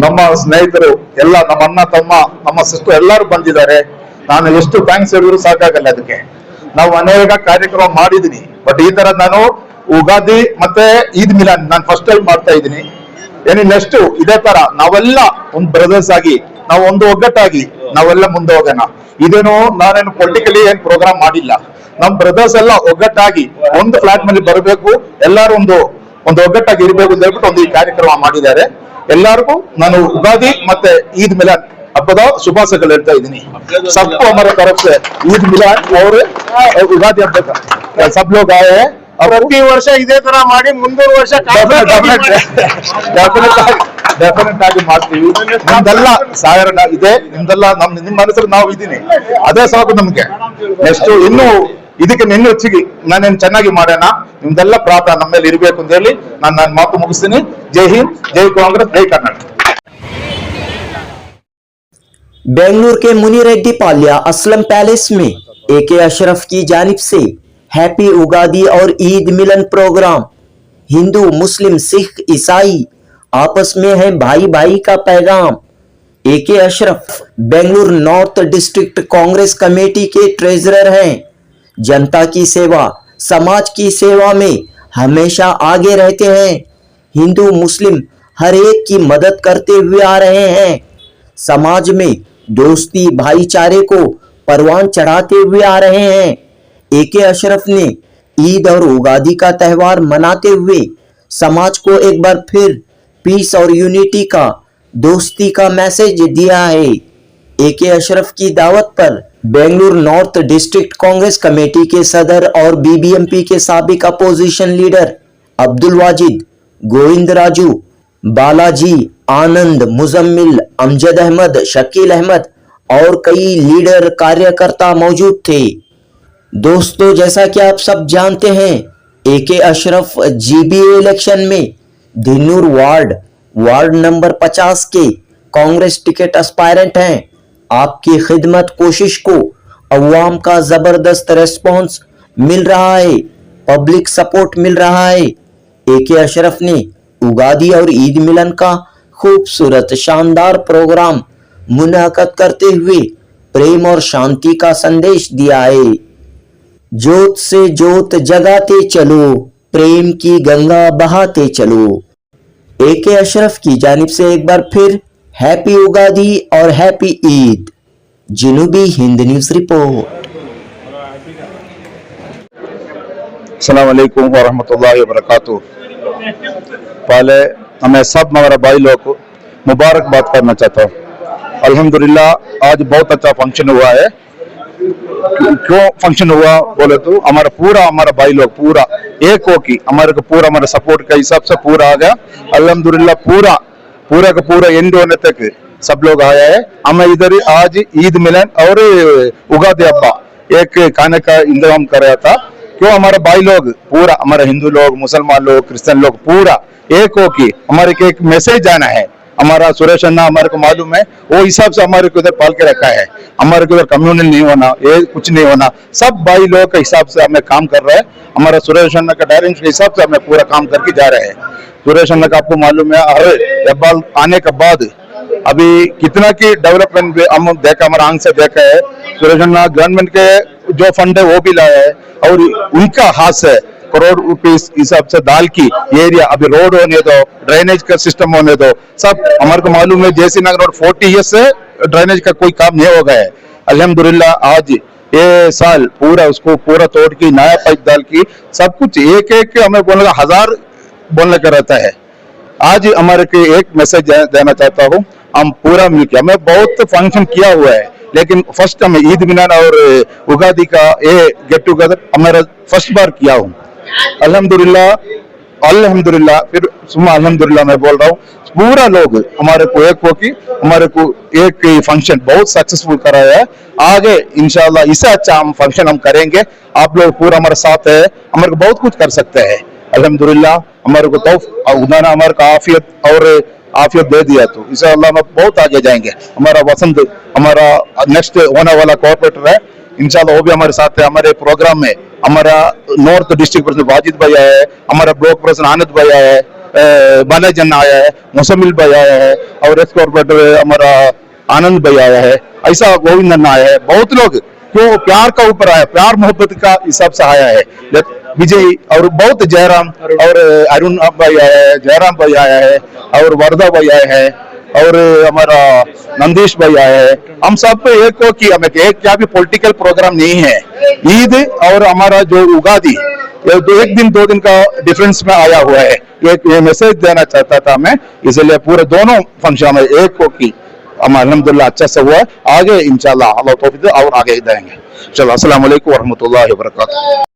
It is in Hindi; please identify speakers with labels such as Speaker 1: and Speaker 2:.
Speaker 1: ನಮ್ಮ ಸ್ನೇಹಿತರು ಎಲ್ಲ ನಮ್ಮ ಅಣ್ಣ ತಮ್ಮ ನಮ್ಮ ಸಿಸ್ಟರ್ ಎಲ್ಲರೂ ಬಂದಿದ್ದಾರೆ. ನಾನು ಎಷ್ಟು ಥ್ಯಾಂಕ್ಸ್ ಹೇಳಿದ್ರು ಸಾಕಾಗಲ್ಲ. ಅದಕ್ಕೆ ನಾವು ಅನೇಕ ಕಾರ್ಯಕ್ರಮ ಮಾಡಿದೀನಿ. ಬಟ್ ಈ ತರ ನಾನು ಉಗಾದಿ ಮತ್ತೆ ಈದ್ ಮಿಲಾದ್ ನಾನು ಫಸ್ಟ್ ಟೈಮ್ ಮಾಡ್ತಾ ಇದ್ದೀನಿ. ಏನಿ ನೆಕ್ಸ್ಟ್ ಇದೇ ತರ ನಾವೆಲ್ಲ ಒಂದು ಬ್ರದರ್ಸ್ ಆಗಿ ನಾವು ಒಂದು ಒಗ್ಗಟ್ಟಾಗಿ ನಾವೆಲ್ಲ ಮುಂದೆ ಹೋಗೋಣ. ಇದೇನು ನಾನೇನು ಪೊಲಿಟಿಕಲಿ ಏನ್ ಪ್ರೋಗ್ರಾಮ್ ಮಾಡಿಲ್ಲ. ನಮ್ ಬ್ರದರ್ಸ್ ಎಲ್ಲ ಒಗ್ಗಟ್ಟಾಗಿ ಒಂದು ಫ್ಲಾಟ್ ಮೇಲೆ ಬರಬೇಕು, ಎಲ್ಲರೂ ಒಂದು ಒಗ್ಗಟ್ಟಾಗಿ ಇರಬೇಕು ಅಂತ ಹೇಳ್ಬಿಟ್ಟು ಒಂದು ಈ ಕಾರ್ಯಕ್ರಮ ಮಾಡಿದ್ದಾರೆ. ಎಲ್ಲರಿಗೂ ನಾನು ಉಗಾದಿ ಮತ್ತೆ ಈದ್ ಮಿಲಾದ್ ಹಬ್ಬದ ಶುಭಾಶಯಗಳು ಹೇಳ್ತಾ ಇದ್ದೀನಿ. सबको हमारे तरफ से ईद मिलाद और उगादी हब्बद सब लोग आए हैं.
Speaker 2: ಪ್ರತಿ ವರ್ಷ ಇದೇ ತರ ಮಾಡಿ ಮುಂದಿನ ವರ್ಷ
Speaker 1: ಡೆಫಿನೆಟ್ ಆಗಿ ಮಾಡ್ತೀವಿ. ನಿಮ್ದೆಲ್ಲ ಸಾವಿರ ಇದೆ, ನಿಮ್ದೆಲ್ಲ ನಿಮ್ಮ ಮನಸ್ಸಲ್ಲಿ ನಾವು ಇದ್ದೀನಿ, ಅದೇ ಸಾಕು ನಮ್ಗೆ. ನೆಕ್ಸ್ಟ್ ಇನ್ನು ಇದಕ್ಕೆ ನಿನ್ನ ಹೆಚ್ಚಿಗೆ ನಾನೇನು ಚೆನ್ನಾಗಿ ಮಾಡೋಣ. ನಿಮ್ದೆಲ್ಲ ಪ್ರಾರ್ಥನೆ ನಮ್ಮ ಮೇಲೆ ಇರಬೇಕು ಅಂತ ಹೇಳಿ ನಾನು ಮಾತು ಮುಗಿಸ್ತೀನಿ. ಜೈ ಹಿಂದ್, ಜೈ ಕಾಂಗ್ರೆಸ್, ಜೈ ಕರ್ನಾಟಕ.
Speaker 3: बेंगलुरु के मुनिरेड्डी पाल्या असलम पैलेस में AK अशरफ की जानिब से हैप्पी उगादी और ईद मिलन प्रोग्राम। हिंदू, मुस्लिम, सिख, ईसाई आपस में है भाई भाई का पैगाम। AK Ashraf Bengaluru north district Congress committee के ट्रेजरर हैं। जनता की सेवा, समाज की सेवा में हमेशा आगे रहते हैं। हिंदू मुस्लिम हर एक की मदद करते हुए आ रहे हैं। समाज में दोस्ती भाईचारे को परवान चढ़ाते हुए आ रहे हैं। AK अशरफ ने ईद और उगादी का त्यौहार मनाते हुए समाज को एक बार फिर पीस और यूनिटी का, दोस्ती का मैसेज दिया है। AK अशरफ की दावत पर Bengaluru north district Congress committee के सदर और BBMP के साबिक अपोजिशन लीडर अब्दुल वाजिद, गोविंद राजू, बालाजी, आनंद, मुजम्मिल, अमजद अहमद, शकील अहमद और कई लीडर कार्यकर्ता मौजूद थे। दोस्तों, जैसा कि आप सब जानते हैं, AK अशरफ GBA इलेक्शन में धिन्नूर वार्ड नंबर 50 के कांग्रेस टिकट एस्पायरेंट हैं। आपकी खिदमत कोशिश को अवाम का जबरदस्त रेस्पॉन्स मिल रहा है, पब्लिक सपोर्ट मिल रहा है। AK अशरफ ने उगादी और ईद मिलन का खूबसूरत शानदार प्रोग्राम मुनाकद करते हुए प्रेम और शांति का संदेश दिया है। जोत से जोत जगाते चलो, प्रेम की गंगा बहाते चलो। AK अशरफ की जानिब से एक बार फिर हैप्पी उगादी और हैप्पी ईद। जनूबी हिंद न्यूज़ रिपोर्ट।
Speaker 1: अस्सलाम वालेकुम व रहमतुल्लाहि व बरकातुहू। पहले मैं सब हमारा भाई लोग को मुबारकबाद करना चाहता हूँ। अल्हम्दुलिल्लाह आज बहुत अच्छा फंक्शन हुआ है। क्यों फंक्शन हुआ बोले तो हमारा भाई लोग पूरा एक हो की हमारे सपोर्ट का हिसाब से पूरा आ गया। अल्हम्दुलिल्लाह पूरा का पूरा एंड होने तक सब लोग आया है। हमें इधर आज ईद मिलन और उगादी हब्बा एक खाने का इंतजाम कर रहा था। क्यों हमारे भाई लोग पूरा, हमारे हिंदू लोग, मुसलमान लोग, क्रिश्चियन लोग पूरा एक हो की हमारे के एक मैसेज आना है। हमारा सुरेश अन्ना हमारे को मालूम है, वो हिसाब से हमारे को उधर पाल के रखा है। हमारे को उधर कम्युनल नहीं होना, ये कुछ नहीं होना, सब भाई लोग के हिसाब से हमें काम कर रहे हैं। हमारा सुरेश अन्ना का डायरेक्शन के हिसाब से हमें पूरा काम करके जा रहे हैं। सुरेश अन्ना का आपको मालूम है, जब्बाल आने के बाद अभी कितना की डेवलपमेंट हम देखा, हमारा आंख से देखा है। सुरेश अन्ना गवर्नमेंट के जो फंड है वो भी लाया है और उनका हाथ से करोड़ रुपीस हिसाब से दाल की एरिया अभी रोड होने दो, ड्रेनेज का सिस्टम होने दो, सब हमारे को मालूम है। जैसी नगर रोड 40 ईयर्स से ड्रेनेज का कोई काम नहीं हो गया है। अल्हम्दुलिल्लाह आज ये साल पूरा उसको पूरा तोड़ की नया पाइप डाल की सब कुछ एक हमें बोलने का 1000 बोलने का रहता है। आज हमारे को एक मैसेज देना चाहता हूँ, हम पूरा मिलकर हमें बहुत फंक्शन किया हुआ है, लेकिन फर्स्ट हमें ईद मिलान और उगादी का ये गेट टुगेदर हमारा फर्स्ट बार किया हूँ। अल्हम्दुलिल्लाह फिर सुबह अल्हम्दुलिल्लाह मैं बोल रहा हूँ, पूरा लोग हमारे को एक हो की हमारे को एक फंक्शन बहुत सक्सेसफुल कराया है। आगे इंशाल्लाह इससे अच्छा हम फंक्शन हम करेंगे। आप लोग पूरा हमारे साथ है, हमारे को बहुत कुछ कर सकते हैं। अल्हम्दुलिल्लाह हमारे को उदाना हमारे को आफियत दे दिया तो इंशाल्लाह हम बहुत आगे जाएंगे। हमारा वसंत हमारा नेक्स्ट होने वाला कॉर्पोरेटर है, इंशाल्लाह वो भी हमारे साथ है। हमारे प्रोग्राम में हमारा नॉर्थ डिस्ट्रिक्ट प्रेसिडेंट वाजिद भाई आया है, हमारा ब्लॉक प्रेसिडेंट आनंद भाई आया है, बालाजन आया है, मुसमिल भाई आया है, और एस कॉर्पोरेटर हमारा आनंद भाई आया है, ऐसा गोविंदन आया है, बहुत लोग क्यों प्यार का ऊपर आया, प्यार मोहब्बत का हिसाब से आया है। विजय और बहुत जयराम और अरुण भाई आया है, जयराम भाई आया है, और वर्धा भाई आया है, और हमारा नंदीश भाई आया है। हम सब एक हो कि हमें एक क्या भी पॉलिटिकल प्रोग्राम नहीं है। ईद और हमारा जो उगादी एक दिन 2 दिन का डिफरेंस में आया हुआ है, ये मैसेज देना चाहता था मैं, इसलिए पूरे दोनों फंक्शन में एक हो कि हम अल्हम्दुलिल्लाह अच्छा से हुआ। आगे इंशाल्लाह अल्लाह तौफीक दे और आगे देंगे। चलो, अस्सलाम वालेकुम व रहमतुल्लाहि व बरकातहू।